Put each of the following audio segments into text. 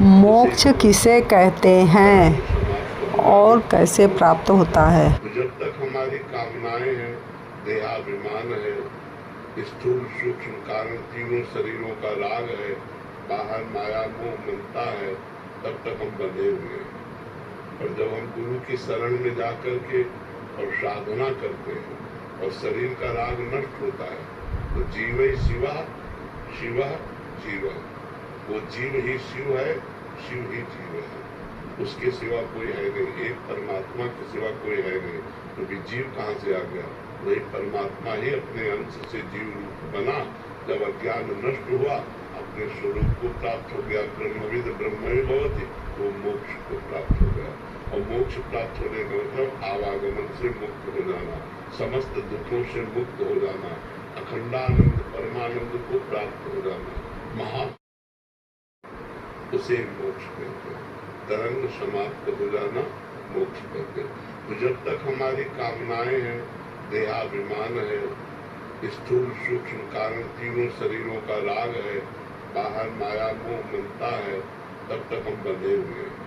मोक्ष किसे कहते हैं और कैसे प्राप्त होता है? जब तक हमारी कामनाएं हैं, देहाभिमान है, स्थूल सूक्ष्म कारण तीनों शरीरों का राग है, बाहर माया मोह ममता है, तब तक हम बंधे हुए हैं। और जब हम गुरु की शरण में जाकर के और साधना करते हैं और शरीर का राग नष्ट होता है, तो जीव ही शिवा शिवा जीव, वो जीव ही शिव है, शिव ही जीव है, उसके सिवा कोई है नहीं। एक परमात्मा के सिवा कोई है नहीं, तो भी जीव कहाँ से आ गया? वही परमात्मा ही अपने अंश से जीव रूप बना। जब अज्ञान नष्ट हुआ, अपने स्वरूप को प्राप्त हो गया, ब्रह्मविद ब्रह्म भवति, वो मोक्ष को प्राप्त हो गया। और मोक्ष प्राप्त होने का मतलब आवागमन से मुक्त हो जाना, समस्त दुखों से मुक्त हो जाना, अखंडानंद परमानंद को प्राप्त हो जाना, महा उसे मोक्ष कहते हैं। तरंग समाप्त हो जाना मोक्ष कहते हैं। तो जब तक हमारी कामनाएं हैं, देहाभिमान है, स्थूल सूक्ष्म कारण तीनों शरीरों का राग है, बाहर माया मोह ममता है, तब तक हम बंधे हुए हैं।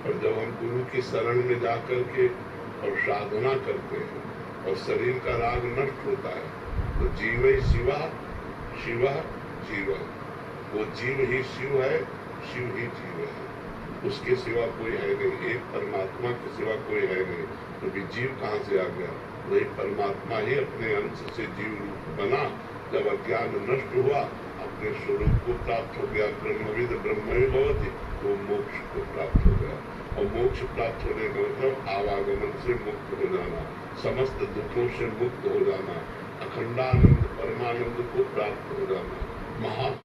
और जब हम गुरु की शरण में जाकर के और साधना करते हैं और शरीर का राग नष्ट होता है, तो जीव ही शिवा शिवा जीव, वो जीव ही शिव है, शिव ही जीव है, उसके सिवा कोई है नहीं। एक परमात्मा के सिवा कोई है नहीं, तो भी जीव कहाँ से आ गया? वही परमात्मा ही अपने अंश से जीव रूप बना। जब अज्ञान नष्ट हुआ, अपने स्वरूप को प्राप्त हो गया, ब्रह्मविद ब्रह्म भवति, वो मोक्ष को प्राप्त हो गया। और मोक्ष प्राप्त होने का मतलब आवागमन से मुक्त हो जाना, समस्त दुखों से मुक्त हो जाना, अखंडानंद परमानंद को प्राप्त हो जाना, महा